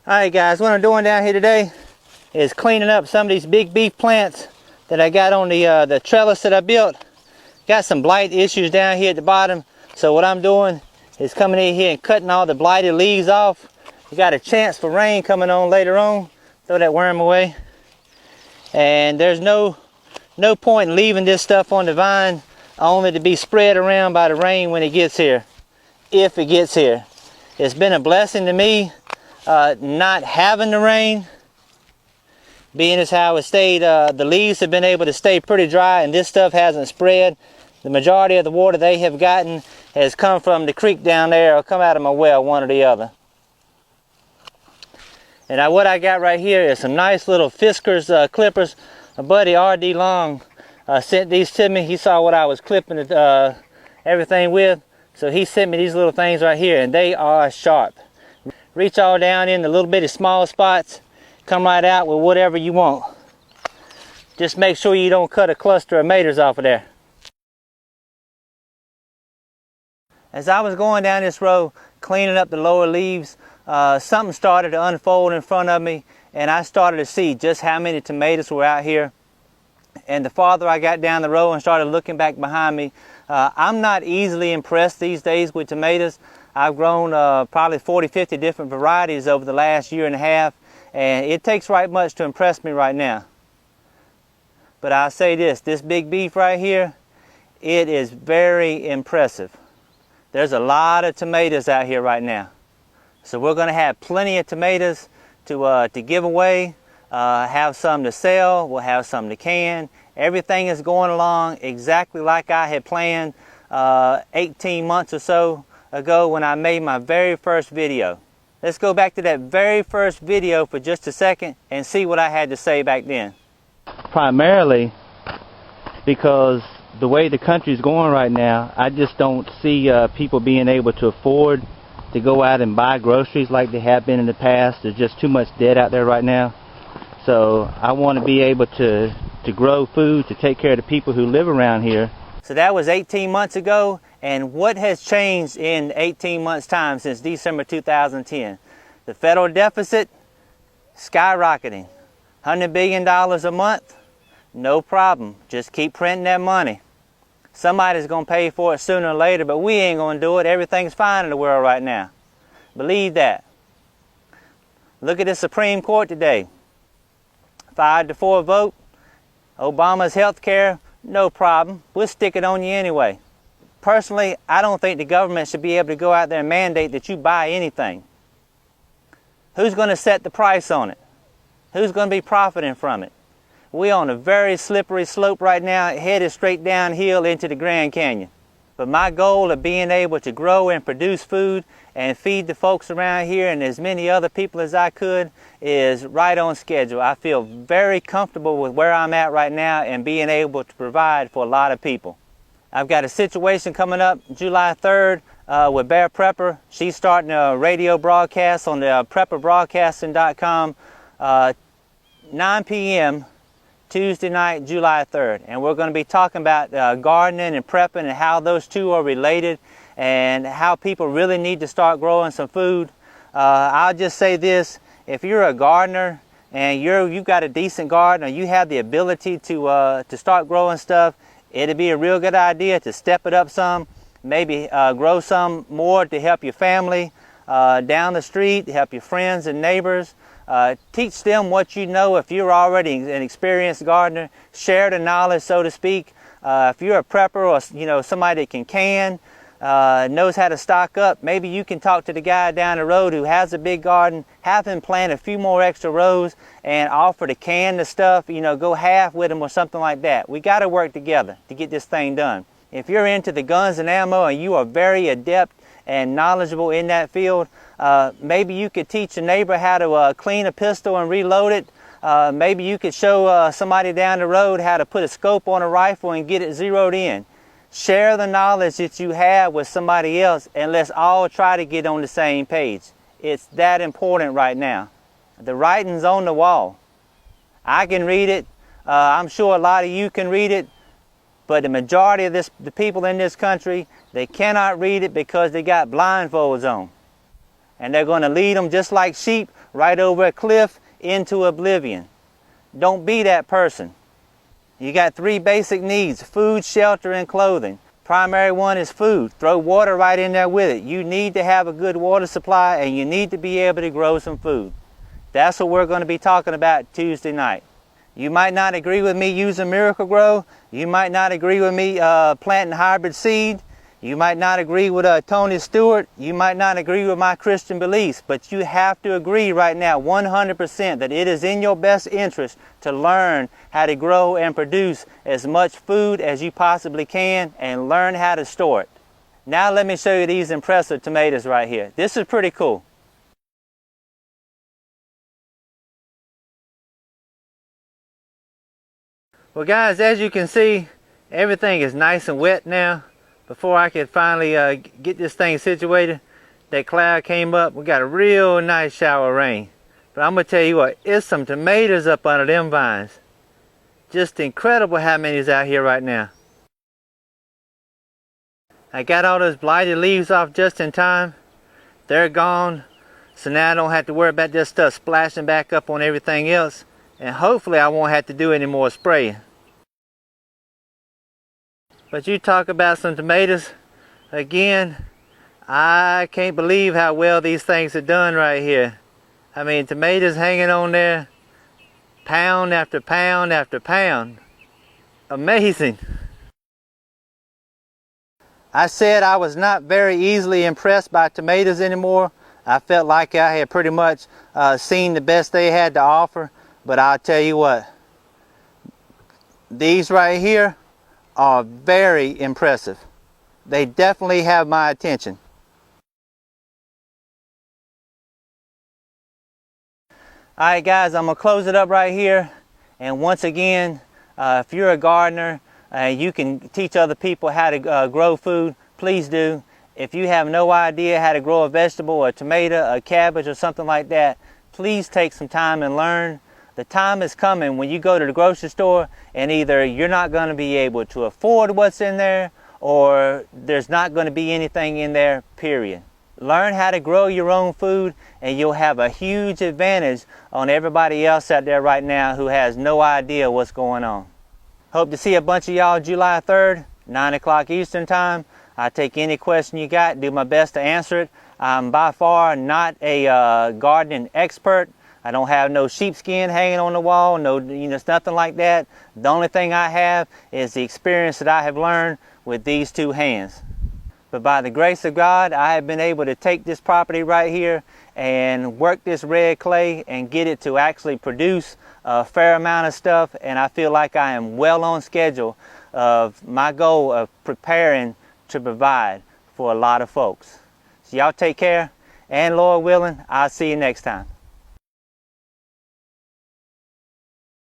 Alright guys, what I'm doing down here today is cleaning up some of these big beef plants that I got on the trellis that I built. Got some blight issues down here at the bottom, so what I'm doing is coming in here and cutting all the blighted leaves off. We got a chance for rain coming on later on. Throw that worm away. And there's no point in leaving this stuff on the vine only to be spread around by the rain when it gets here, if it gets here. It's been a blessing to me not having the rain, being as how it stayed. The leaves have been able to stay pretty dry and this stuff hasn't spread. The majority of the water they have gotten has come from the creek down there or come out of my well, one or the other. And what I got right here is some nice little Fiskars clippers. My buddy R.D. Long sent these to me. He saw what I was clipping everything with, so he sent me these little things right here, and they are sharp. Reach all down in the little bitty small spots, come right out with whatever you want. Just make sure you don't cut a cluster of tomatoes off of there. As I was going down this row cleaning up the lower leaves, something started to unfold in front of me, and I started to see just how many tomatoes were out here. And the farther I got down the row and started looking back behind me, I'm not easily impressed these days with tomatoes. I've grown probably 40-50 different varieties over the last year and a half, and it takes right much to impress me right now. But I'll say this big beef right here, it is very impressive. There's a lot of tomatoes out here right now. So we're going to have plenty of tomatoes to give away, have some to sell, we'll have some to can. Everything is going along exactly like I had planned 18 months or so ago when I made my very first video. Let's go back to that very first video for just a second and see what I had to say back then. Primarily because the way the country's going right now, I just don't see people being able to afford to go out and buy groceries like they have been in the past. There's just too much debt out there right now. So I want to be able to grow food to take care of the people who live around here. So that was 18 months ago, and what has changed in 18 months time since December 2010? The federal deficit skyrocketing. $100 billion a month? No problem. Just keep printing that money. Somebody's going to pay for it sooner or later, but we ain't going to do it. Everything's fine in the world right now. Believe that. Look at the Supreme Court today. 5-4 vote. Obama's health care, no problem. We'll stick it on you anyway. Personally, I don't think the government should be able to go out there and mandate that you buy anything. Who's going to set the price on it? Who's going to be profiting from it? We're on a very slippery slope right now, headed straight downhill into the Grand Canyon. But my goal of being able to grow and produce food and feed the folks around here and as many other people as I could is right on schedule. I feel very comfortable with where I'm at right now and being able to provide for a lot of people. I've got a situation coming up July 3rd with Bear Prepper. She's starting a radio broadcast on the prepperbroadcasting.com 9 p.m. Tuesday night, July 3rd. And we're going to be talking about gardening and prepping and how those two are related and how people really need to start growing some food. I'll just say this, if you're a gardener and you've got a decent garden or you have the ability to start growing stuff, it'd be a real good idea to step it up some, maybe grow some more to help your family down the street, to help your friends and neighbors. Teach them what you know. If you're already an experienced gardener, share the knowledge, so to speak. If you're a prepper or somebody that can, knows how to stock up, maybe you can talk to the guy down the road who has a big garden, have him plant a few more extra rows and offer to can the stuff, go half with him or something like that. We got to work together to get this thing done. If you're into the guns and ammo and you are very adept and knowledgeable in that field, maybe you could teach a neighbor how to clean a pistol and reload it. Maybe you could show somebody down the road how to put a scope on a rifle and get it zeroed in. Share the knowledge that you have with somebody else and let's all try to get on the same page. It's that important right now. The writing's on the wall. I can read it. I'm sure a lot of you can read it. But the majority of the people in this country, they cannot read it because they got blindfolds on. and they're going to lead them just like sheep right over a cliff into oblivion. Don't be that person. You got 3 basic needs: food, shelter, and clothing. Primary one is food. Throw water right in there with it. You need to have a good water supply, and you need to be able to grow some food. That's what we're going to be talking about Tuesday night. You might not agree with me using Miracle-Gro. You might not agree with me planting hybrid seed. You might not agree with Tony Stewart. You might not agree with my Christian beliefs, but you have to agree right now 100% that it is in your best interest to learn how to grow and produce as much food as you possibly can and learn how to store it. Now let me show you these impressive tomatoes right here. This is pretty cool. Well guys, as you can see, everything is nice and wet now. Before I could finally get this thing situated, that cloud came up. We got a real nice shower of rain. But I'm going to tell you what, it's some tomatoes up under them vines. Just incredible how many is out here right now. I got all those blighted leaves off just in time. They're gone. So now I don't have to worry about this stuff splashing back up on everything else. And hopefully I won't have to do any more spraying. But you talk about some tomatoes, again, I can't believe how well these things are done right here. I mean, tomatoes hanging on there, pound after pound after pound. Amazing. I said I was not very easily impressed by tomatoes anymore. I felt like I had pretty much seen the best they had to offer. But I'll tell you what, these right here are very impressive. They definitely have my attention. Alright guys, I'm going to close it up right here. And once again, if you're a gardener and you can teach other people how to grow food, please do. If you have no idea how to grow a vegetable, a tomato, a cabbage, or something like that, please take some time and learn. The time is coming when you go to the grocery store and either you're not going to be able to afford what's in there or there's not going to be anything in there, period. Learn how to grow your own food and you'll have a huge advantage on everybody else out there right now who has no idea what's going on. Hope to see a bunch of y'all July 3rd, 9 o'clock Eastern time. I'll take any question you got, do my best to answer it. I'm by far not a gardening expert. I don't have no sheepskin hanging on the wall, it's nothing like that. The only thing I have is the experience that I have learned with these 2 hands. But by the grace of God, I have been able to take this property right here and work this red clay and get it to actually produce a fair amount of stuff. And I feel like I am well on schedule of my goal of preparing to provide for a lot of folks. So y'all take care, and Lord willing, I'll see you next time.